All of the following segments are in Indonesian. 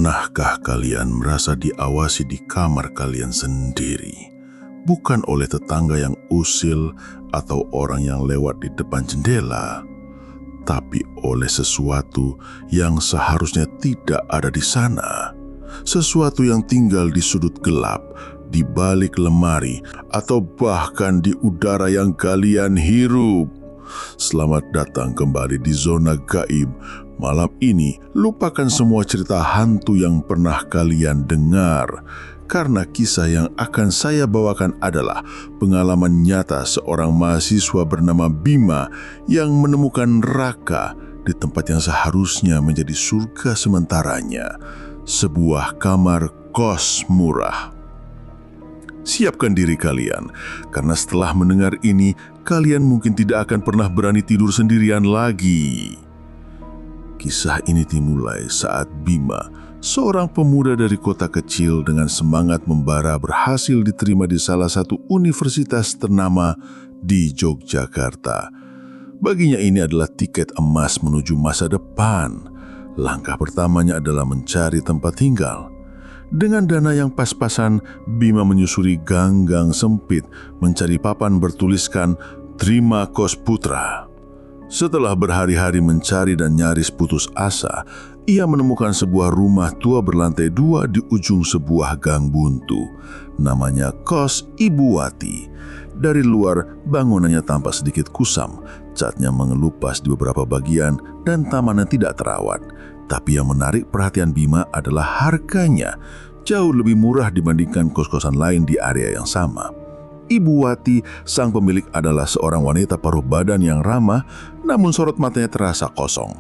Pernahkah kalian merasa diawasi di kamar kalian sendiri? Bukan oleh tetangga yang usil atau orang yang lewat di depan jendela, tapi oleh sesuatu yang seharusnya tidak ada di sana. Sesuatu yang tinggal di sudut gelap, di balik lemari, atau bahkan di udara yang kalian hirup. Selamat datang kembali di Zona Gaib. Malam ini, lupakan semua cerita hantu yang pernah kalian dengar. Karena kisah yang akan saya bawakan adalah pengalaman nyata seorang mahasiswa bernama Bima yang menemukan neraka di tempat yang seharusnya menjadi surga sementaranya. Sebuah kamar kos murah. Siapkan diri kalian, karena setelah mendengar ini, kalian mungkin tidak akan pernah berani tidur sendirian lagi. Kisah ini dimulai saat Bima, seorang pemuda dari kota kecil dengan semangat membara, berhasil diterima di salah satu universitas ternama di Yogyakarta. Baginya ini adalah tiket emas menuju masa depan. Langkah pertamanya adalah mencari tempat tinggal. Dengan dana yang pas-pasan, Bima menyusuri gang-gang sempit, mencari papan bertuliskan "Terima Kos Putra". Setelah berhari-hari mencari dan nyaris putus asa, ia menemukan sebuah rumah tua berlantai 2 di ujung sebuah gang buntu. Namanya Kos Ibu Wati. Dari luar, bangunannya tampak sedikit kusam, catnya mengelupas di beberapa bagian, dan tamannya tidak terawat. Tapi yang menarik perhatian Bima adalah harganya. Jauh lebih murah dibandingkan kos-kosan lain di area yang sama. Ibu Wati, sang pemilik, adalah seorang wanita paruh badan yang ramah, namun sorot matanya terasa kosong.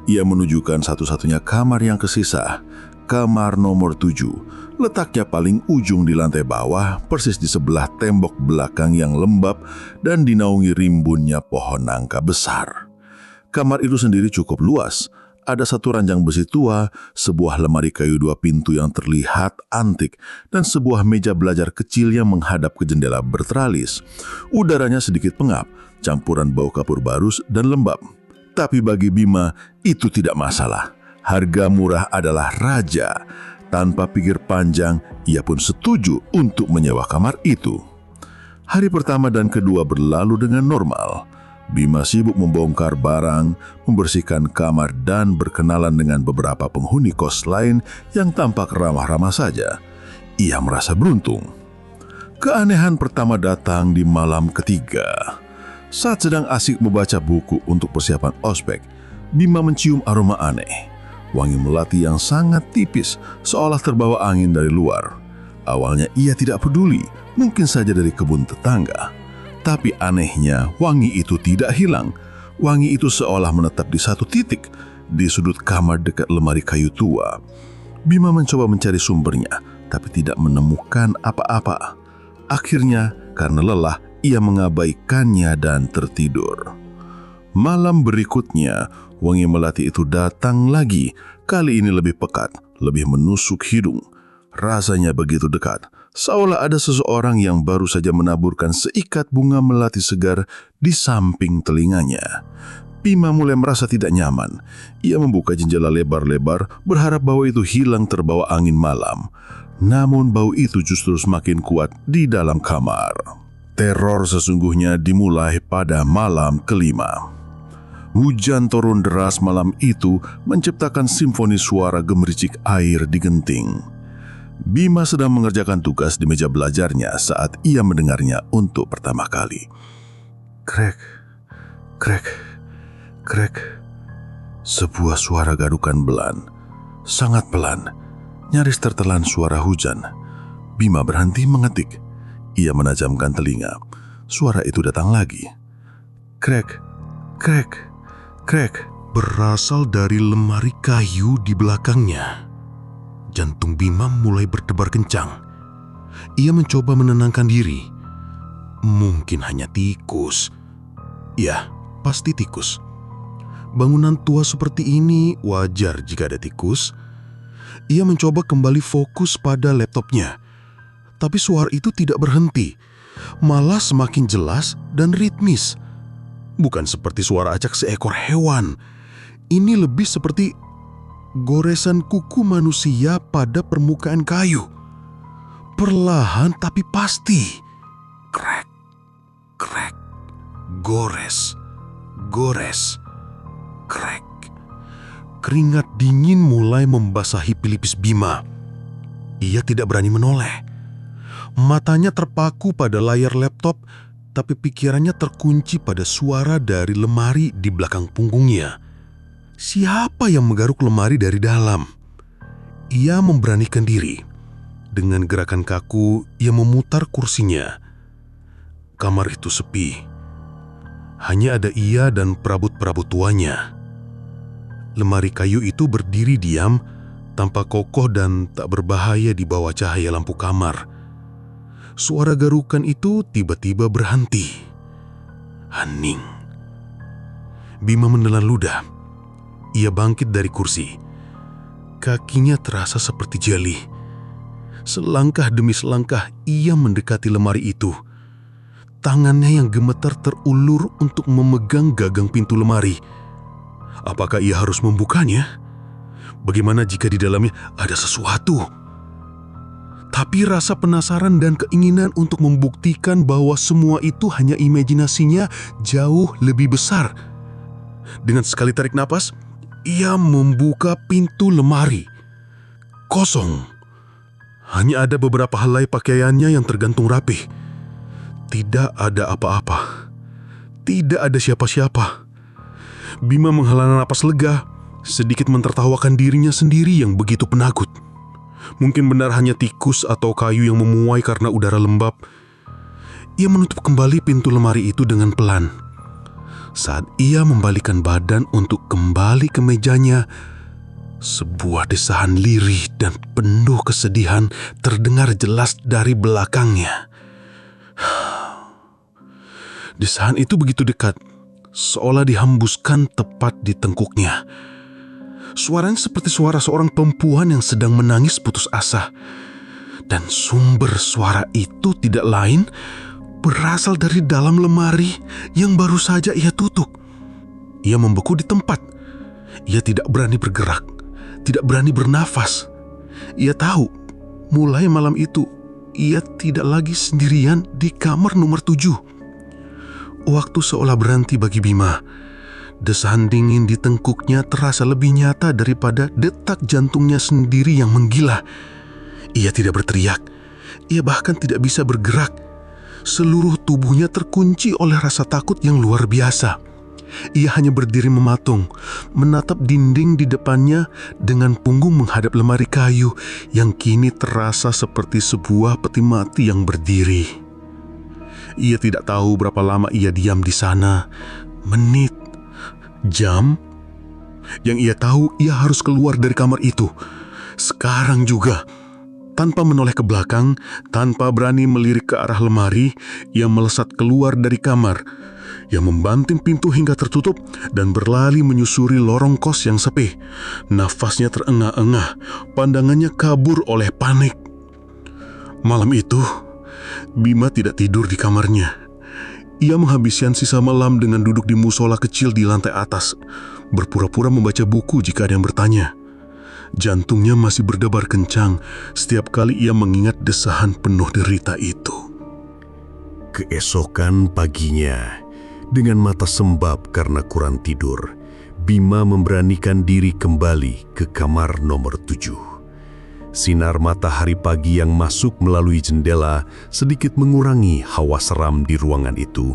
Ia menunjukkan satu-satunya kamar yang tersisa, kamar nomor 7. Letaknya paling ujung di lantai bawah, persis di sebelah tembok belakang yang lembab dan dinaungi rimbunnya pohon nangka besar. Kamar itu sendiri cukup luas. Ada satu ranjang besi tua, sebuah lemari kayu 2 pintu yang terlihat antik, dan sebuah meja belajar kecil yang menghadap ke jendela berteralis. Udaranya sedikit pengap, campuran bau kapur barus dan lembab. Tapi bagi Bima, itu tidak masalah. Harga murah adalah raja. Tanpa pikir panjang, ia pun setuju untuk menyewa kamar itu. Hari pertama dan kedua berlalu dengan normal. Bima sibuk membongkar barang, membersihkan kamar, dan berkenalan dengan beberapa penghuni kos lain yang tampak ramah-ramah saja. Ia merasa beruntung. Keanehan pertama datang di malam ketiga. Saat sedang asik membaca buku untuk persiapan ospek, Bima mencium aroma aneh. Wangi melati yang sangat tipis, seolah terbawa angin dari luar. Awalnya ia tidak peduli, mungkin saja dari kebun tetangga. Tapi anehnya, wangi itu tidak hilang. Wangi itu seolah menetap di satu titik, di sudut kamar dekat lemari kayu tua. Bima mencoba mencari sumbernya, tapi tidak menemukan apa-apa. Akhirnya, karena lelah, ia mengabaikannya dan tertidur. Malam berikutnya, wangi melati itu datang lagi. Kali ini lebih pekat, lebih menusuk hidung. Rasanya begitu dekat, seolah ada seseorang yang baru saja menaburkan seikat bunga melati segar di samping telinganya. Bima mulai merasa tidak nyaman. Ia membuka jendela lebar-lebar, berharap bau itu hilang terbawa angin malam. Namun bau itu justru semakin kuat di dalam kamar. Teror sesungguhnya dimulai pada malam kelima. Hujan turun deras malam itu menciptakan simfoni suara gemericik air di genting. Bima sedang mengerjakan tugas di meja belajarnya saat ia mendengarnya untuk pertama kali. Krek, krek, krek. Sebuah suara gadukan belan, sangat pelan, nyaris tertelan suara hujan. Bima berhenti mengetik. Ia menajamkan telinga. Suara itu datang lagi. Krek, krek, krek. Berasal dari lemari kayu di belakangnya. Jantung Bima mulai berdebar kencang. Ia mencoba menenangkan diri. Mungkin hanya tikus. Ya, pasti tikus. Bangunan tua seperti ini wajar jika ada tikus. Ia mencoba kembali fokus pada laptopnya. Tapi suara itu tidak berhenti. Malah semakin jelas dan ritmis. Bukan seperti suara acak seekor hewan. Ini lebih seperti goresan kuku manusia pada permukaan kayu. Perlahan tapi pasti. Krek, krek, gores, gores, krek. Keringat dingin mulai membasahi pelipis Bima. Ia tidak berani menoleh. Matanya terpaku pada layar laptop, tapi pikirannya terkunci pada suara dari lemari di belakang punggungnya. Siapa yang menggaruk lemari dari dalam? Ia memberanikan diri. Dengan gerakan kaku, ia memutar kursinya. Kamar itu sepi. Hanya ada ia dan perabot-perabot tuanya. Lemari kayu itu berdiri diam, tanpa kokoh dan tak berbahaya di bawah cahaya lampu kamar. Suara garukan itu tiba-tiba berhenti. Hening. Bima menelan ludah. Ia bangkit dari kursi. Kakinya terasa seperti jeli. Selangkah demi selangkah ia mendekati lemari itu. Tangannya yang gemetar terulur untuk memegang gagang pintu lemari. Apakah ia harus membukanya? Bagaimana jika di dalamnya ada sesuatu? Tapi rasa penasaran dan keinginan untuk membuktikan bahwa semua itu hanya imajinasinya jauh lebih besar. Dengan sekali tarik napas, ia membuka pintu lemari. Kosong. Hanya ada beberapa helai pakaiannya yang tergantung rapih. Tidak ada apa-apa. Tidak ada siapa-siapa. Bima menghela napas lega, sedikit mentertawakan dirinya sendiri yang begitu penakut. Mungkin benar hanya tikus atau kayu yang memuai karena udara lembab. Ia menutup kembali pintu lemari itu dengan pelan. Saat ia membalikkan badan untuk kembali ke mejanya, sebuah desahan lirih dan penuh kesedihan terdengar jelas dari belakangnya. Desahan itu begitu dekat, seolah dihembuskan tepat di tengkuknya. Suaranya seperti suara seorang perempuan yang sedang menangis putus asa. Dan sumber suara itu tidak lain berasal dari dalam lemari yang baru saja ia tutup. Ia membeku di tempat. Ia tidak berani bergerak, tidak berani bernafas. Ia tahu, mulai malam itu, ia tidak lagi sendirian di kamar nomor 7. Waktu seolah berhenti bagi Bima. Desahan dingin di tengkuknya terasa lebih nyata daripada detak jantungnya sendiri yang menggila. Ia tidak berteriak. Ia bahkan tidak bisa bergerak. Seluruh tubuhnya terkunci oleh rasa takut yang luar biasa. Ia hanya berdiri mematung, menatap dinding di depannya dengan punggung menghadap lemari kayu yang kini terasa seperti sebuah peti mati yang berdiri. Ia tidak tahu berapa lama ia diam di sana. Menit, jam. Yang ia tahu, ia harus keluar dari kamar itu. Sekarang juga. Tanpa menoleh ke belakang, tanpa berani melirik ke arah lemari, ia melesat keluar dari kamar. Ia membanting pintu hingga tertutup dan berlari menyusuri lorong kos yang sepi. Nafasnya terengah-engah, pandangannya kabur oleh panik. Malam itu, Bima tidak tidur di kamarnya. Ia menghabiskan sisa malam dengan duduk di musola kecil di lantai atas, berpura-pura membaca buku jika ada yang bertanya. Jantungnya masih berdebar kencang setiap kali ia mengingat desahan penuh derita itu. Keesokan paginya, dengan mata sembab karena kurang tidur, Bima memberanikan diri kembali ke kamar nomor 7. Sinar matahari pagi yang masuk melalui jendela sedikit mengurangi hawa seram di ruangan itu.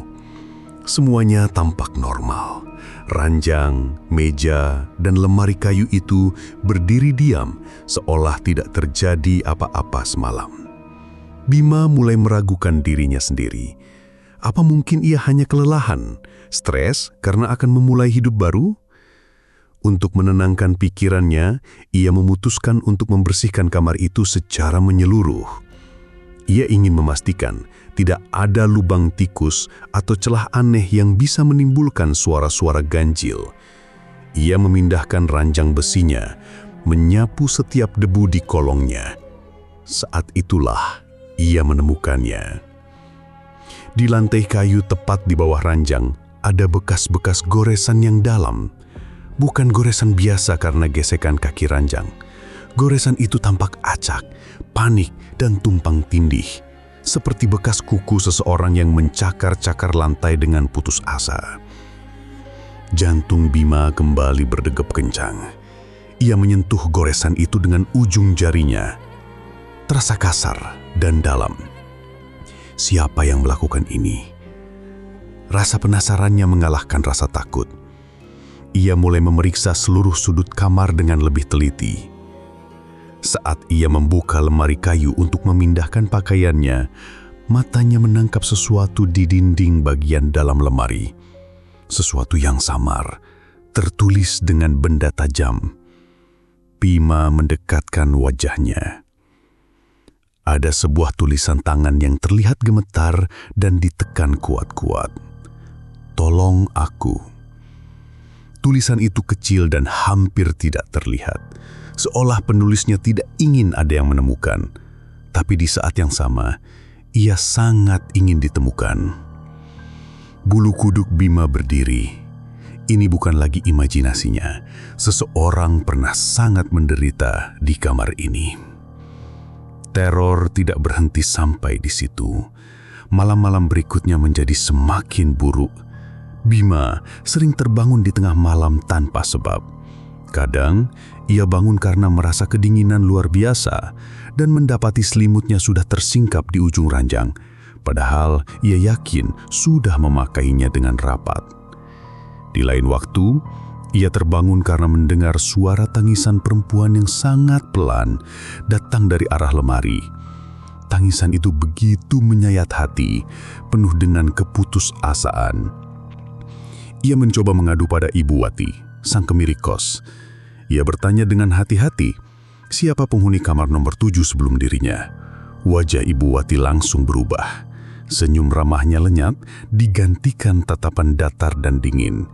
Semuanya tampak normal. Ranjang, meja, dan lemari kayu itu berdiri diam seolah tidak terjadi apa-apa semalam. Bima mulai meragukan dirinya sendiri. Apa mungkin ia hanya kelelahan, stres karena akan memulai hidup baru? Untuk menenangkan pikirannya, ia memutuskan untuk membersihkan kamar itu secara menyeluruh. Ia ingin memastikan tidak ada lubang tikus atau celah aneh yang bisa menimbulkan suara-suara ganjil. Ia memindahkan ranjang besinya, menyapu setiap debu di kolongnya. Saat itulah ia menemukannya. Di lantai kayu tepat di bawah ranjang ada bekas-bekas goresan yang dalam. Bukan goresan biasa karena gesekan kaki ranjang. Goresan itu tampak acak, panik, dan tumpang tindih. Seperti bekas kuku seseorang yang mencakar-cakar lantai dengan putus asa. Jantung Bima kembali berdegap kencang. Ia menyentuh goresan itu dengan ujung jarinya. Terasa kasar dan dalam. Siapa yang melakukan ini? Rasa penasarannya mengalahkan rasa takut. Ia mulai memeriksa seluruh sudut kamar dengan lebih teliti. Saat ia membuka lemari kayu untuk memindahkan pakaiannya, matanya menangkap sesuatu di dinding bagian dalam lemari. Sesuatu yang samar, tertulis dengan benda tajam. Bima mendekatkan wajahnya. Ada sebuah tulisan tangan yang terlihat gemetar dan ditekan kuat-kuat. "Tolong aku." Tulisan itu kecil dan hampir tidak terlihat, seolah penulisnya tidak ingin ada yang menemukan. Tapi di saat yang sama, ia sangat ingin ditemukan. Bulu kuduk Bima berdiri. Ini bukan lagi imajinasinya. Seseorang pernah sangat menderita di kamar ini. Teror tidak berhenti sampai di situ. Malam-malam berikutnya menjadi semakin buruk. Bima sering terbangun di tengah malam tanpa sebab. Kadang, ia bangun karena merasa kedinginan luar biasa dan mendapati selimutnya sudah tersingkap di ujung ranjang, padahal ia yakin sudah memakainya dengan rapat. Di lain waktu, ia terbangun karena mendengar suara tangisan perempuan yang sangat pelan datang dari arah lemari. Tangisan itu begitu menyayat hati, penuh dengan keputusasaan. Ia mencoba mengadu pada Ibu Wati, sang kemilik kos. Ia bertanya dengan hati-hati, siapa penghuni kamar nomor 7 sebelum dirinya. Wajah Ibu Wati langsung berubah. Senyum ramahnya lenyap, digantikan tatapan datar dan dingin.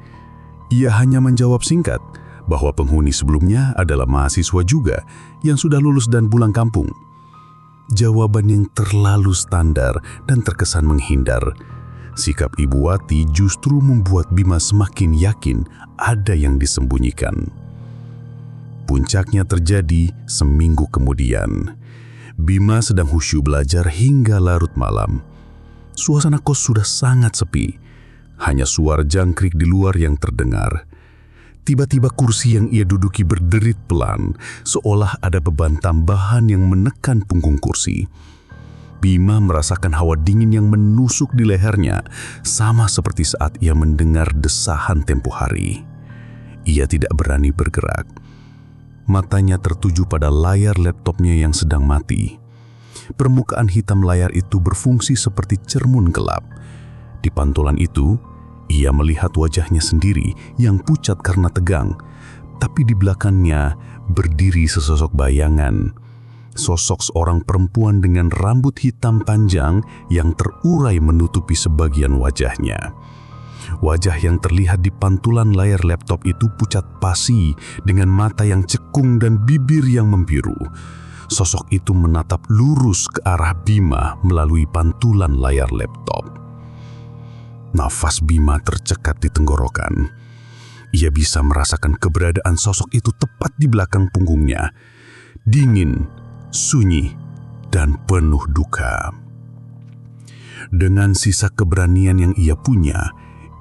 Ia hanya menjawab singkat, bahwa penghuni sebelumnya adalah mahasiswa juga yang sudah lulus dan pulang kampung. Jawaban yang terlalu standar dan terkesan menghindar. Sikap Ibu Wati justru membuat Bima semakin yakin ada yang disembunyikan. Puncaknya terjadi seminggu kemudian. Bima sedang khusyuk belajar hingga larut malam. Suasana kos sudah sangat sepi. Hanya suara jangkrik di luar yang terdengar. Tiba-tiba kursi yang ia duduki berderit pelan, seolah ada beban tambahan yang menekan punggung kursi. Bima merasakan hawa dingin yang menusuk di lehernya, sama seperti saat ia mendengar desahan tempo hari. Ia tidak berani bergerak. Matanya tertuju pada layar laptopnya yang sedang mati. Permukaan hitam layar itu berfungsi seperti cermun gelap. Di pantulan itu, ia melihat wajahnya sendiri yang pucat karena tegang, tapi di belakangnya berdiri sesosok bayangan. Sosok seorang perempuan dengan rambut hitam panjang yang terurai menutupi sebagian wajahnya. Wajah yang terlihat di pantulan layar laptop itu pucat pasi dengan mata yang cekung dan bibir yang membiru. Sosok itu menatap lurus ke arah Bima melalui pantulan layar laptop. Nafas Bima tercekat di tenggorokan. Ia bisa merasakan keberadaan sosok itu tepat di belakang punggungnya. Dingin, sunyi, dan penuh duka. Dengan sisa keberanian yang ia punya,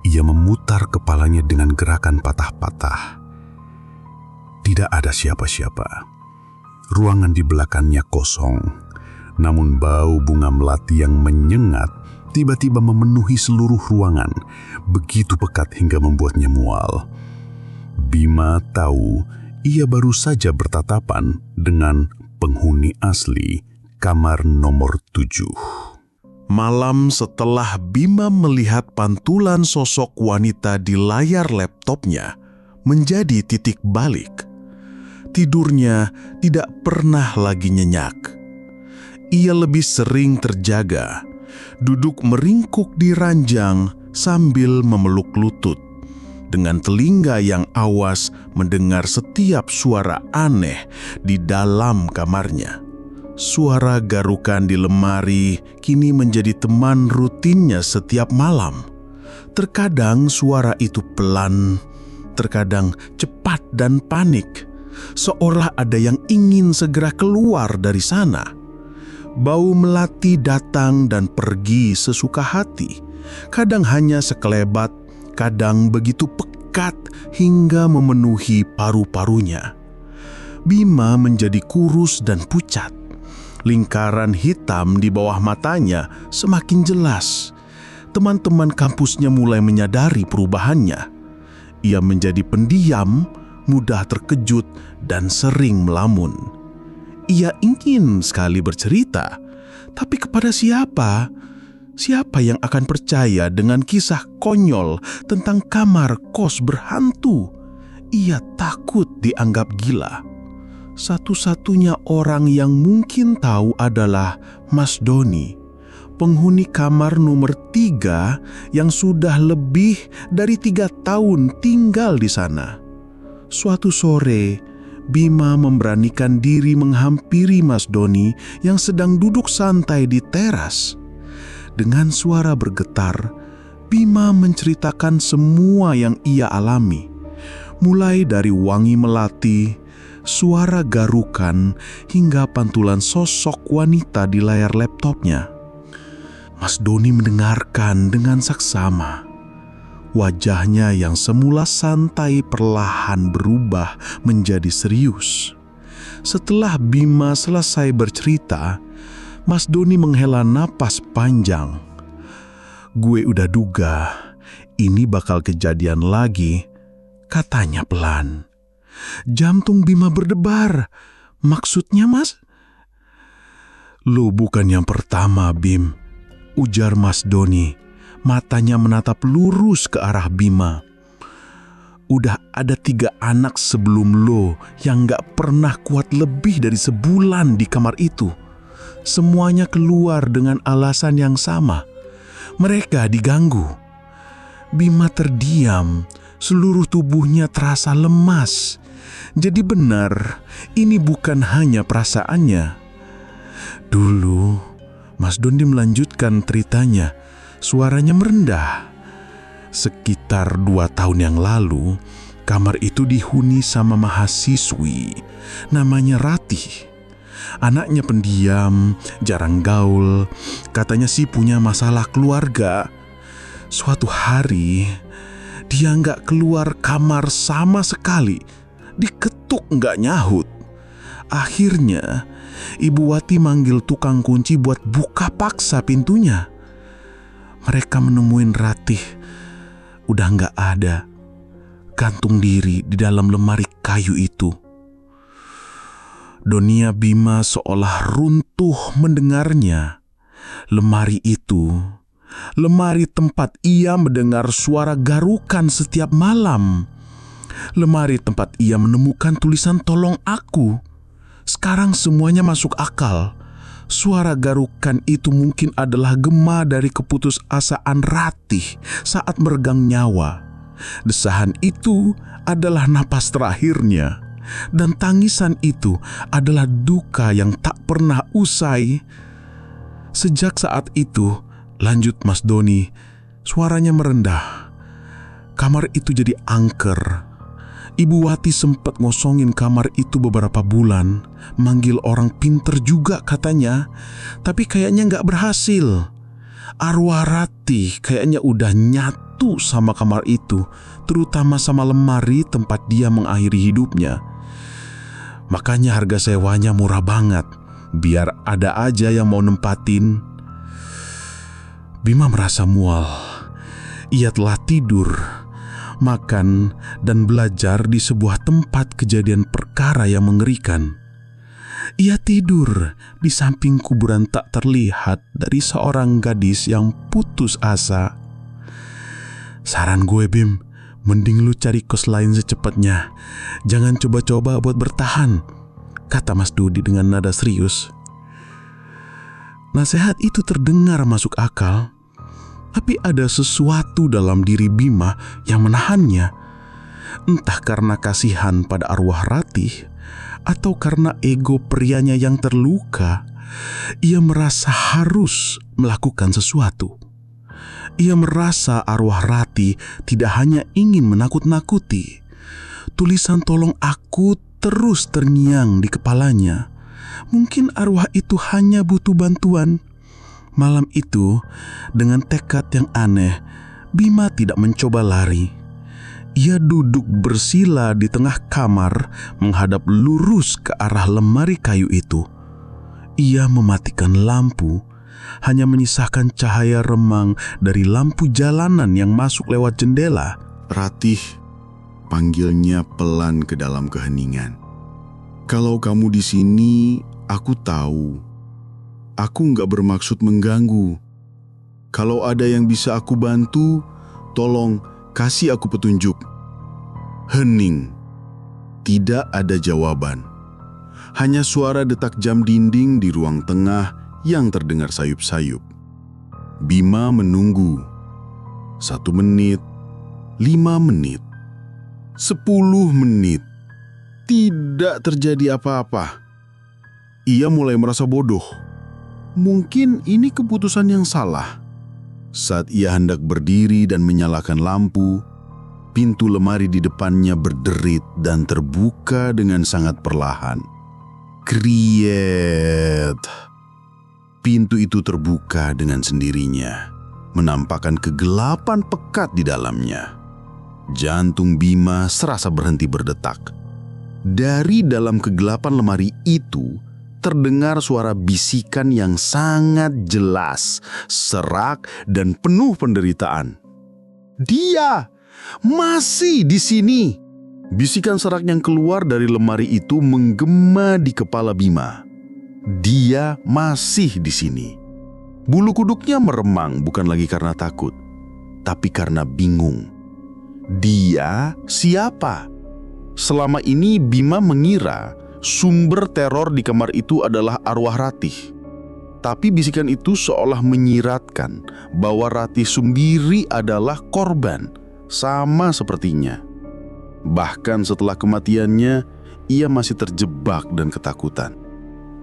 ia memutar kepalanya dengan gerakan patah-patah. Tidak ada siapa-siapa. Ruangan di belakangnya kosong, namun bau bunga melati yang menyengat tiba-tiba memenuhi seluruh ruangan, begitu pekat hingga membuatnya mual. Bima tahu ia baru saja bertatapan dengan penghuni asli kamar nomor 7. Malam setelah Bima melihat pantulan sosok wanita di layar laptopnya menjadi titik balik. Tidurnya tidak pernah lagi nyenyak. Ia lebih sering terjaga, duduk meringkuk di ranjang sambil memeluk lutut, dengan telinga yang awas mendengar setiap suara aneh di dalam kamarnya. Suara garukan di lemari kini menjadi teman rutinnya setiap malam. Terkadang suara itu pelan, terkadang cepat dan panik, seolah ada yang ingin segera keluar dari sana. Bau melati datang dan pergi sesuka hati, kadang hanya sekelebat, kadang begitu pekat hingga memenuhi paru-parunya. Bima menjadi kurus dan pucat. Lingkaran hitam di bawah matanya semakin jelas. Teman-teman kampusnya mulai menyadari perubahannya. Ia menjadi pendiam, mudah terkejut, dan sering melamun. Ia ingin sekali bercerita, tapi kepada siapa? Siapa yang akan percaya dengan kisah konyol tentang kamar kos berhantu? Ia takut dianggap gila. Satu-satunya orang yang mungkin tahu adalah Mas Doni, penghuni kamar nomor 3 yang sudah lebih dari 3 tahun tinggal di sana. Suatu sore, Bima memberanikan diri menghampiri Mas Doni yang sedang duduk santai di teras. Dengan suara bergetar, Bima menceritakan semua yang ia alami, mulai dari wangi melati, suara garukan, hingga pantulan sosok wanita di layar laptopnya. Mas Doni mendengarkan dengan saksama. Wajahnya yang semula santai perlahan berubah menjadi serius. Setelah Bima selesai bercerita, Mas Doni menghela napas panjang. "Gue udah duga ini bakal kejadian lagi," katanya pelan. Jantung Bima berdebar. "Maksudnya, Mas?" "Lu bukan yang pertama, Bim," ujar Mas Doni. Matanya menatap lurus ke arah Bima. "Udah ada 3 anak sebelum lo yang gak pernah kuat lebih dari sebulan di kamar itu. Semuanya keluar dengan alasan yang sama. Mereka diganggu." Bima terdiam. Seluruh tubuhnya terasa lemas. Jadi benar, ini bukan hanya perasaannya. "Dulu," Mas Doni melanjutkan ceritanya, suaranya merendah. "Sekitar 2 tahun yang lalu, kamar itu dihuni sama mahasiswi, namanya Ratih. Anaknya pendiam, jarang gaul, katanya sih punya masalah keluarga. Suatu hari, dia nggak keluar kamar sama sekali, diketuk nggak nyahut. Akhirnya, Ibu Wati manggil tukang kunci buat buka paksa pintunya. Mereka menemuin Ratih, udah nggak ada, gantung diri di dalam lemari kayu itu." Dunia Bima seolah runtuh mendengarnya. Lemari itu, lemari tempat ia mendengar suara garukan setiap malam. Lemari tempat ia menemukan tulisan "Tolong aku." Sekarang semuanya masuk akal. Suara garukan itu mungkin adalah gema dari keputusasaan Ratih saat meregang nyawa. Desahan itu adalah napas terakhirnya. Dan tangisan itu adalah duka yang tak pernah usai. Sejak saat itu, lanjut Mas Doni, suaranya merendah. Kamar itu jadi angker. Ibu Wati sempat ngosongin kamar itu beberapa bulan, manggil orang pinter juga katanya, tapi kayaknya nggak berhasil. Arwah Ratih kayaknya udah nyatu sama kamar itu, terutama sama lemari tempat dia mengakhiri hidupnya. Makanya harga sewanya murah banget, biar ada aja yang mau nempatin. Bima merasa mual. Ia telah tidur, makan, dan belajar di sebuah tempat kejadian perkara yang mengerikan. Ia tidur di samping kuburan tak terlihat dari seorang gadis yang putus asa. "Saran gue, Bim, mending lu cari kos lain secepatnya. Jangan coba-coba buat bertahan," kata Mas Dodi dengan nada serius. Nasihat itu terdengar masuk akal, tapi ada sesuatu dalam diri Bima yang menahannya. Entah karena kasihan pada arwah Ratih atau karena ego prianya yang terluka, ia merasa harus melakukan sesuatu. Ia merasa arwah Ratih tidak hanya ingin menakut-nakuti, Tulisan "tolong aku" terus terngiang di kepalanya. Mungkin arwah itu hanya butuh bantuan. Malam itu, dengan tekad yang aneh, Bima tidak mencoba lari. Ia duduk bersila di tengah kamar, menghadap lurus ke arah lemari kayu itu. Ia mematikan lampu, hanya menyisakan cahaya remang dari lampu jalanan yang masuk lewat jendela. "Ratih," panggilnya pelan ke dalam keheningan. "Kalau kamu di sini, aku tahu. Aku nggak bermaksud mengganggu. Kalau ada yang bisa aku bantu, tolong kasih aku petunjuk." Hening. Tidak ada jawaban. Hanya suara detak jam dinding di ruang tengah yang terdengar sayup-sayup. Bima menunggu. 1 menit, 5 menit, 10 menit. Tidak terjadi apa-apa. Ia mulai merasa bodoh. Mungkin ini keputusan yang salah. Saat ia hendak berdiri dan menyalakan lampu, pintu lemari di depannya berderit dan terbuka dengan sangat perlahan. Kriet. Pintu itu terbuka dengan sendirinya, menampakkan kegelapan pekat di dalamnya. Jantung Bima serasa berhenti berdetak. Dari dalam kegelapan lemari itu, terdengar suara bisikan yang sangat jelas, serak dan penuh penderitaan. "Dia masih di sini!" Bisikan serak yang keluar dari lemari itu menggema di kepala Bima. Dia masih di sini. Bulu kuduknya meremang bukan lagi karena takut, tapi karena bingung. Dia siapa? Selama ini Bima mengira sumber teror di kamar itu adalah arwah Ratih. Tapi bisikan itu seolah menyiratkan bahwa Ratih sendiri adalah korban, sama sepertinya. Bahkan setelah kematiannya, ia masih terjebak dan ketakutan.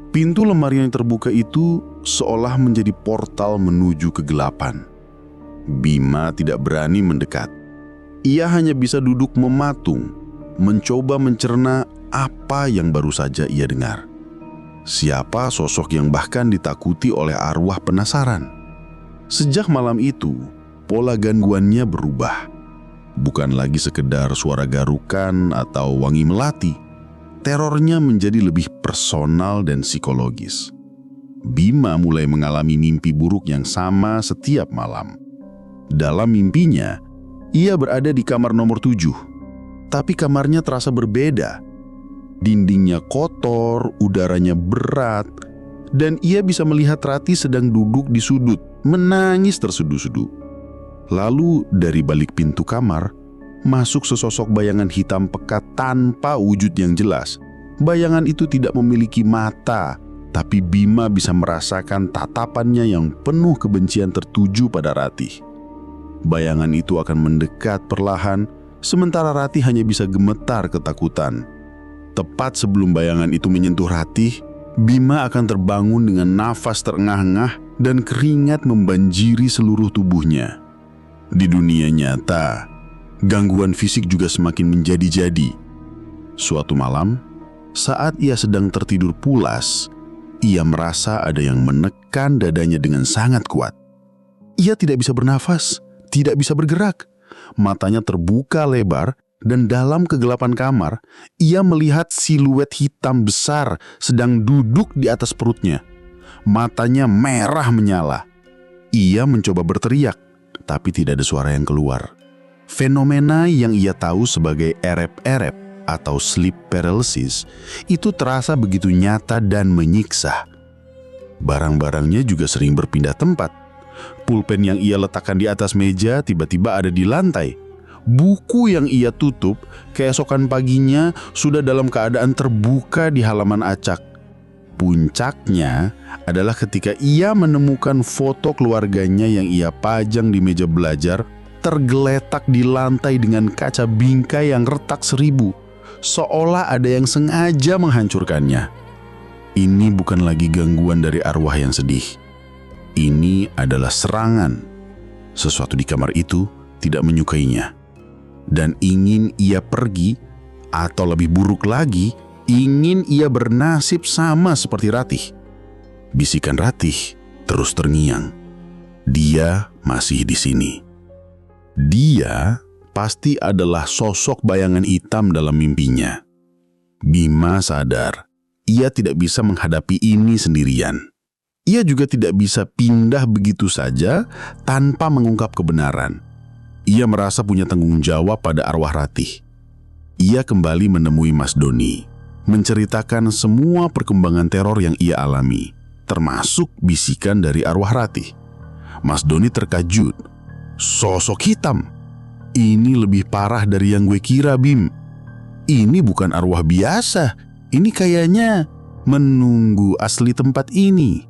Pintu lemari yang terbuka itu seolah menjadi portal menuju kegelapan. Bima tidak berani mendekat. Ia hanya bisa duduk mematung, mencoba mencerna apa yang baru saja ia dengar. Siapa sosok yang bahkan ditakuti oleh arwah penasaran? Sejak malam itu, pola gangguannya berubah. Bukan lagi sekedar suara garukan atau wangi melati. Terornya menjadi lebih personal dan psikologis. Bima mulai mengalami mimpi buruk yang sama setiap malam. Dalam mimpinya, ia berada di kamar nomor 7. Tapi kamarnya terasa berbeda. Dindingnya kotor, udaranya berat, dan ia bisa melihat Ratih sedang duduk di sudut, menangis terseduh-seduh. Lalu dari balik pintu kamar, masuk sesosok bayangan hitam pekat tanpa wujud yang jelas. Bayangan itu tidak memiliki mata, tapi Bima bisa merasakan tatapannya yang penuh kebencian tertuju pada Ratih. Bayangan itu akan mendekat perlahan, sementara Ratih hanya bisa gemetar ketakutan. Tepat sebelum bayangan itu menyentuh Ratih, Bima akan terbangun dengan nafas terengah-engah dan keringat membanjiri seluruh tubuhnya. Di dunia nyata, gangguan fisik juga semakin menjadi-jadi. Suatu malam, saat ia sedang tertidur pulas, ia merasa ada yang menekan dadanya dengan sangat kuat. Ia tidak bisa bernafas, tidak bisa bergerak. Matanya terbuka lebar dan dalam kegelapan kamar, ia melihat siluet hitam besar sedang duduk di atas perutnya. Matanya merah menyala. Ia mencoba berteriak, tapi tidak ada suara yang keluar. Fenomena yang ia tahu sebagai erep-erep atau sleep paralysis itu terasa begitu nyata dan menyiksa. Barang-barangnya juga sering berpindah tempat. Pulpen yang ia letakkan di atas meja tiba-tiba ada di lantai. Buku yang ia tutup keesokan paginya sudah dalam keadaan terbuka di halaman acak. Puncaknya adalah ketika ia menemukan foto keluarganya yang ia pajang di meja belajar tergeletak di lantai dengan kaca bingkai yang retak 1000, seolah ada yang sengaja menghancurkannya. Ini bukan lagi gangguan dari arwah yang sedih. Ini adalah serangan. Sesuatu di kamar itu tidak menyukainya. dan ingin ia pergi, atau lebih buruk lagi, ingin ia bernasib sama seperti Ratih. Bisikan Ratih terus terngiang. Dia masih di sini. Dia pasti adalah sosok bayangan hitam dalam mimpinya. Bima sadar, ia tidak bisa menghadapi ini sendirian. Ia juga tidak bisa pindah begitu saja tanpa mengungkap kebenaran. Ia merasa punya tanggung jawab pada arwah Ratih. Ia kembali menemui Mas Doni, menceritakan semua perkembangan teror yang ia alami, termasuk bisikan dari arwah Ratih. Mas Doni terkejut. Sosok hitam? Ini lebih parah dari yang gue kira, Bim. Ini bukan arwah biasa. Ini kayaknya menunggu asli tempat ini.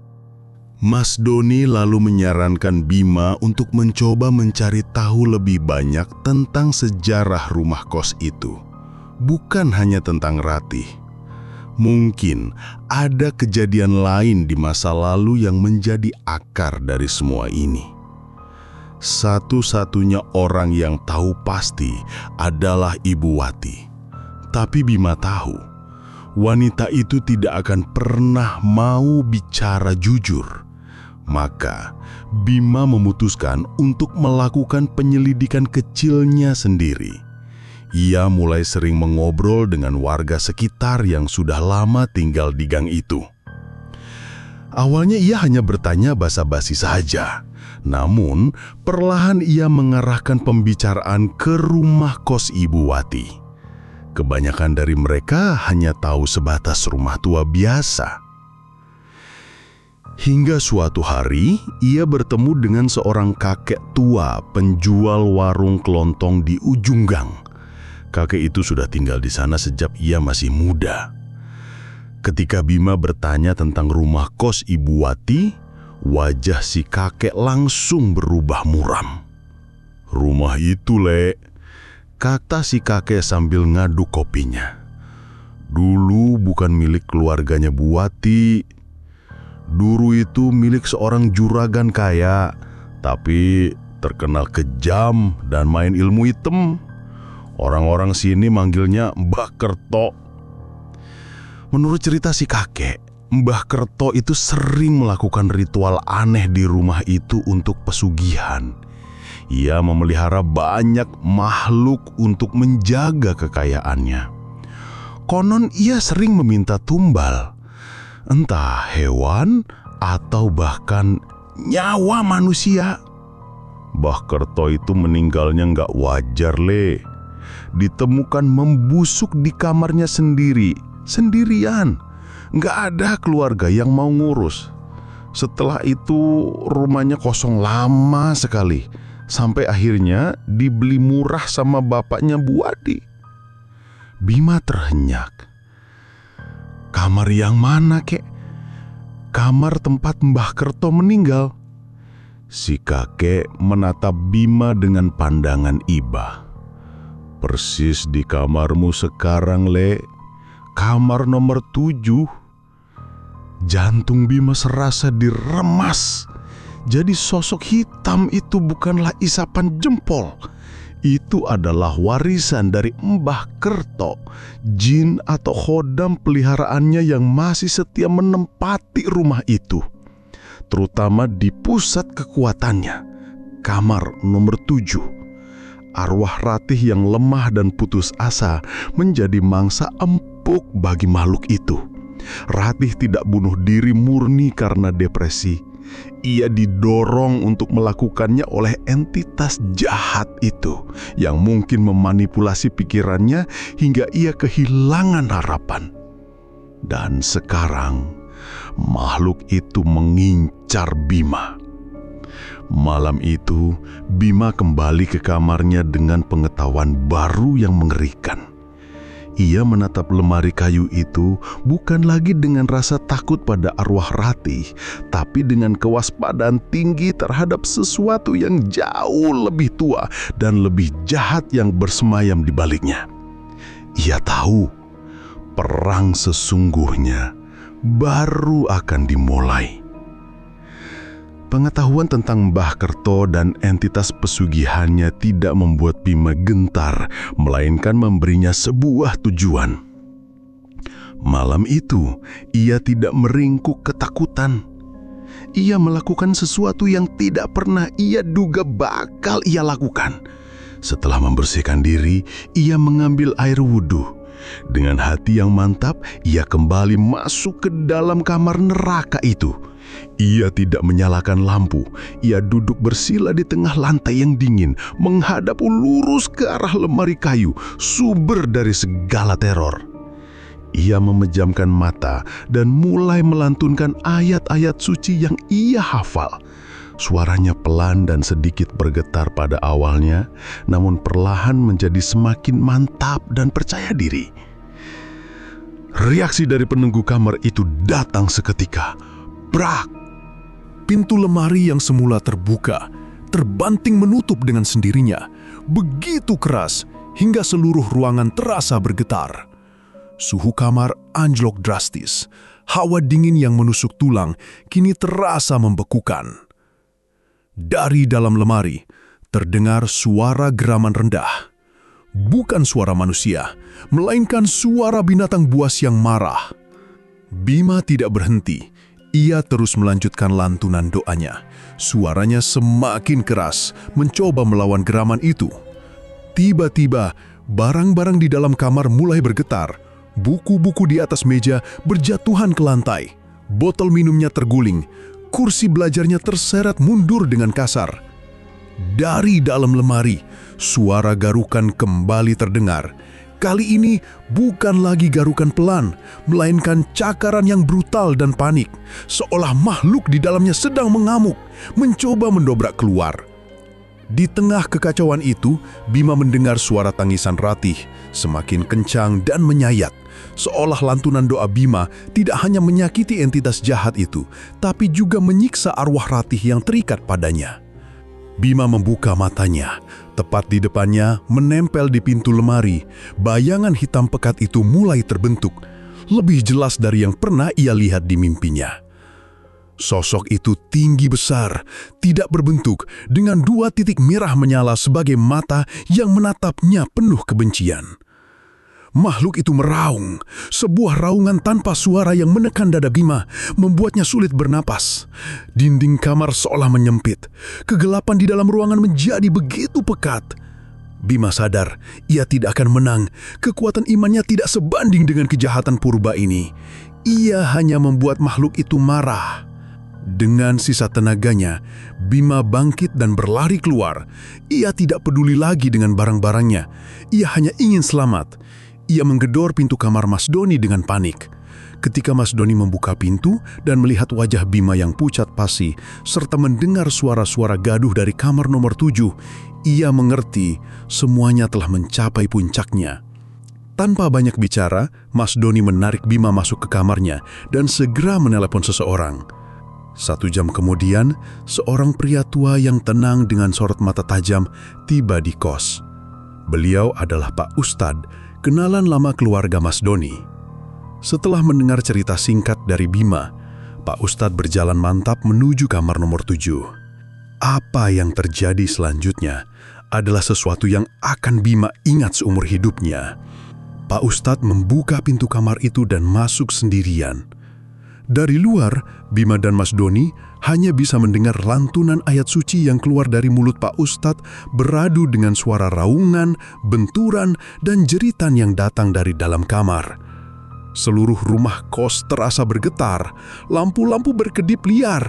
Mas Doni lalu menyarankan Bima untuk mencoba mencari tahu lebih banyak tentang sejarah rumah kos itu. Bukan hanya tentang Ratih. Mungkin ada kejadian lain di masa lalu yang menjadi akar dari semua ini. Satu-satunya orang yang tahu pasti adalah Ibu Wati. Tapi Bima tahu, wanita itu tidak akan pernah mau bicara jujur. Maka, Bima memutuskan untuk melakukan penyelidikan kecilnya sendiri. Ia mulai sering mengobrol dengan warga sekitar yang sudah lama tinggal di gang itu. Awalnya ia hanya bertanya basa-basi saja. Namun, perlahan ia mengarahkan pembicaraan ke rumah kos Ibu Wati. Kebanyakan dari mereka hanya tahu sebatas rumah tua biasa. Hingga suatu hari, ia bertemu dengan seorang kakek tua penjual warung kelontong di ujung gang. Kakek itu sudah tinggal di sana sejak ia masih muda. Ketika Bima bertanya tentang rumah kos Ibu Wati, wajah si kakek langsung berubah muram. "Rumah itu, Le," kata si kakek sambil ngaduk kopinya. "Dulu bukan milik keluarganya Bu Wati. Dulu itu milik seorang juragan kaya, tapi terkenal kejam dan main ilmu hitam. Orang-orang sini manggilnya Mbah Kerto." Menurut cerita si kakek, Mbah Kerto itu sering melakukan ritual aneh di rumah itu untuk pesugihan. Ia memelihara banyak makhluk untuk menjaga kekayaannya. Konon ia sering meminta tumbal, entah hewan atau bahkan nyawa manusia. Mbah Kerto itu meninggalnya nggak wajar, Le. Ditemukan membusuk di kamarnya sendirian. Nggak ada keluarga yang mau ngurus. Setelah itu rumahnya kosong lama sekali, sampai akhirnya dibeli murah sama bapaknya Bu Wati. Bima terhenyak. "Kamar yang mana, Kek?" "Kamar tempat Mbah Kerto meninggal." Si kakek menatap Bima dengan pandangan iba. "Persis di kamarmu sekarang, Le. Kamar nomor 7. Jantung Bima serasa diremas. Jadi sosok hitam itu bukanlah isapan jempol. Itu adalah warisan dari Mbah Kerto, jin atau khodam peliharaannya yang masih setia menempati rumah itu. Terutama di pusat kekuatannya, kamar nomor 7. Arwah Ratih yang lemah dan putus asa menjadi mangsa empuk bagi makhluk itu. Ratih tidak bunuh diri murni karena depresi. Ia didorong untuk melakukannya oleh entitas jahat itu yang mungkin memanipulasi pikirannya hingga ia kehilangan harapan. Dan sekarang makhluk itu mengincar Bima. Malam itu, Bima kembali ke kamarnya dengan pengetahuan baru yang mengerikan. Ia menatap lemari kayu itu bukan lagi dengan rasa takut pada arwah Ratih, tapi dengan kewaspadaan tinggi terhadap sesuatu yang jauh lebih tua dan lebih jahat yang bersemayam di baliknya. Ia tahu perang sesungguhnya baru akan dimulai. Pengetahuan tentang Mbah Kerto dan entitas pesugihannya tidak membuat Bima gentar, melainkan memberinya sebuah tujuan. Malam itu, ia tidak meringkuk ketakutan. Ia melakukan sesuatu yang tidak pernah ia duga bakal ia lakukan. Setelah membersihkan diri, ia mengambil air wudhu. Dengan hati yang mantap, ia kembali masuk ke dalam kamar neraka itu. Ia tidak menyalakan lampu. Ia duduk bersila di tengah lantai yang dingin, menghadap lurus ke arah lemari kayu, sumber dari segala teror. Ia memejamkan mata dan mulai melantunkan ayat-ayat suci yang ia hafal. Suaranya pelan dan sedikit bergetar pada awalnya, namun perlahan menjadi semakin mantap dan percaya diri. Reaksi dari penunggu kamar itu datang seketika. Brak! Pintu lemari yang semula terbuka, terbanting menutup dengan sendirinya, begitu keras hingga seluruh ruangan terasa bergetar. Suhu kamar anjlok drastis. Hawa dingin yang menusuk tulang kini terasa membekukan. Dari dalam lemari, terdengar suara geraman rendah. Bukan suara manusia, melainkan suara binatang buas yang marah. Bima tidak berhenti. Ia terus melanjutkan lantunan doanya. Suaranya semakin keras, mencoba melawan geraman itu. Tiba-tiba, barang-barang di dalam kamar mulai bergetar. Buku-buku di atas meja berjatuhan ke lantai. Botol minumnya terguling. Kursi belajarnya terseret mundur dengan kasar. Dari dalam lemari, suara garukan kembali terdengar. Kali ini bukan lagi garukan pelan, melainkan cakaran yang brutal dan panik. Seolah makhluk di dalamnya sedang mengamuk, mencoba mendobrak keluar. Di tengah kekacauan itu, Bima mendengar suara tangisan Ratih, semakin kencang dan menyayat. Seolah lantunan doa Bima tidak hanya menyakiti entitas jahat itu, tapi juga menyiksa arwah Ratih yang terikat padanya. Bima membuka matanya. Tepat di depannya, menempel di pintu lemari, bayangan hitam pekat itu mulai terbentuk, lebih jelas dari yang pernah ia lihat di mimpinya. Sosok itu tinggi besar, tidak berbentuk, dengan 2 titik merah menyala sebagai mata yang menatapnya penuh kebencian. Makhluk itu meraung, sebuah raungan tanpa suara yang menekan dada Bima, membuatnya sulit bernapas. Dinding kamar seolah menyempit, kegelapan di dalam ruangan menjadi begitu pekat. Bima sadar, ia tidak akan menang, kekuatan imannya tidak sebanding dengan kejahatan purba ini. Ia hanya membuat makhluk itu marah. Dengan sisa tenaganya, Bima bangkit dan berlari keluar. Ia tidak peduli lagi dengan barang-barangnya, ia hanya ingin selamat. Ia menggedor pintu kamar Mas Doni dengan panik. Ketika Mas Doni membuka pintu dan melihat wajah Bima yang pucat pasi, serta mendengar suara-suara gaduh dari kamar nomor 7, ia mengerti semuanya telah mencapai puncaknya. Tanpa banyak bicara, Mas Doni menarik Bima masuk ke kamarnya dan segera menelepon seseorang. 1 jam kemudian, seorang pria tua yang tenang dengan sorot mata tajam tiba di kos. Beliau adalah Pak Ustadz, kenalan lama keluarga Mas Doni. Setelah mendengar cerita singkat dari Bima, Pak Ustadz berjalan mantap menuju kamar nomor 7. Apa yang terjadi selanjutnya adalah sesuatu yang akan Bima ingat seumur hidupnya. Pak Ustadz membuka pintu kamar itu dan masuk sendirian. Dari luar, Bima dan Mas Doni hanya bisa mendengar lantunan ayat suci yang keluar dari mulut Pak Ustadz beradu dengan suara raungan, benturan, dan jeritan yang datang dari dalam kamar. Seluruh rumah kos terasa bergetar, lampu-lampu berkedip liar.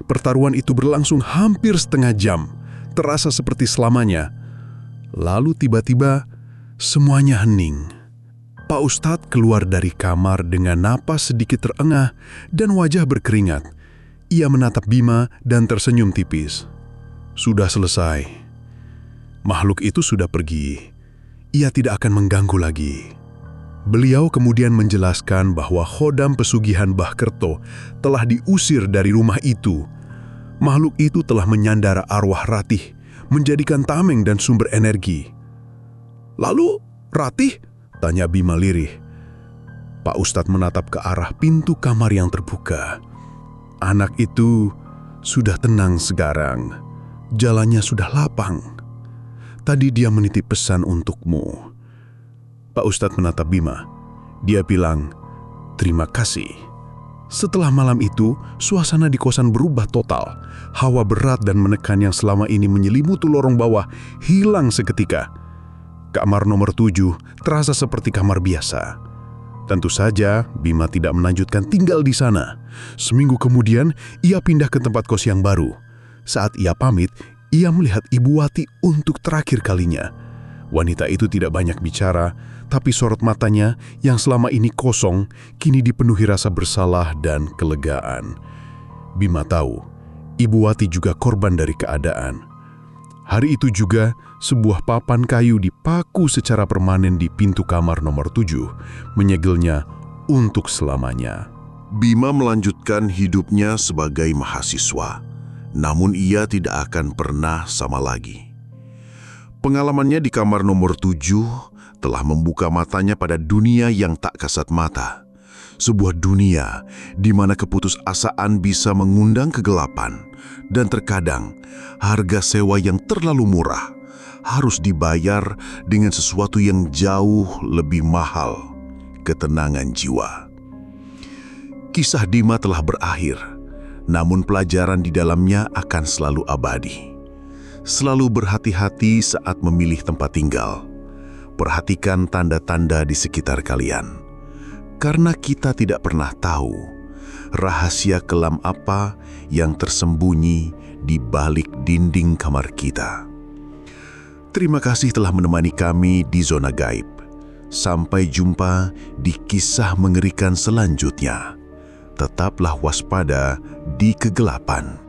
Pertarungan itu berlangsung hampir setengah jam, terasa seperti selamanya. Lalu tiba-tiba, semuanya hening. Pak Ustadz keluar dari kamar dengan napas sedikit terengah dan wajah berkeringat. Ia menatap Bima dan tersenyum tipis. Sudah selesai. Makhluk itu sudah pergi. Ia tidak akan mengganggu lagi. Beliau kemudian menjelaskan bahwa khodam pesugihan Mbah Kerto telah diusir dari rumah itu. Makhluk itu telah menyandara arwah Ratih, menjadikan tameng dan sumber energi. Lalu, Ratih? Tanya Bima lirih. Pak Ustadz menatap ke arah pintu kamar yang terbuka. Anak itu Sudah tenang sekarang, jalannya sudah lapang. Tadi dia menitip pesan untukmu. Pak Ustadz menatap Bima. Dia bilang, terima kasih. Setelah malam itu, suasana di kosan berubah total. Hawa berat dan menekan yang selama ini menyelimuti lorong bawah hilang seketika. Kamar nomor 7 terasa seperti kamar biasa. Tentu saja, Bima tidak melanjutkan tinggal di sana. Seminggu kemudian, ia pindah ke tempat kos yang baru. Saat ia pamit, ia melihat Ibu Wati untuk terakhir kalinya. Wanita itu tidak banyak bicara, tapi sorot matanya yang selama ini kosong, kini dipenuhi rasa bersalah dan kelegaan. Bima tahu, Ibu Wati juga korban dari keadaan. Hari itu juga, sebuah papan kayu dipaku secara permanen di pintu kamar nomor 7, menyegelnya untuk selamanya. Bima melanjutkan hidupnya sebagai mahasiswa, namun ia tidak akan pernah sama lagi. Pengalamannya di kamar nomor 7 telah membuka matanya pada dunia yang tak kasat mata. Sebuah dunia di mana keputusasaan bisa mengundang kegelapan, dan terkadang harga sewa yang terlalu murah harus dibayar dengan sesuatu yang jauh lebih mahal, ketenangan jiwa. Kisah Dima telah berakhir, namun pelajaran di dalamnya akan selalu abadi. Selalu berhati-hati saat memilih tempat tinggal. Perhatikan tanda-tanda di sekitar kalian. Karena kita tidak pernah tahu rahasia kelam apa yang tersembunyi di balik dinding kamar kita. Terima kasih telah menemani kami di Zona Gaib. Sampai jumpa di kisah mengerikan selanjutnya. Tetaplah waspada di kegelapan.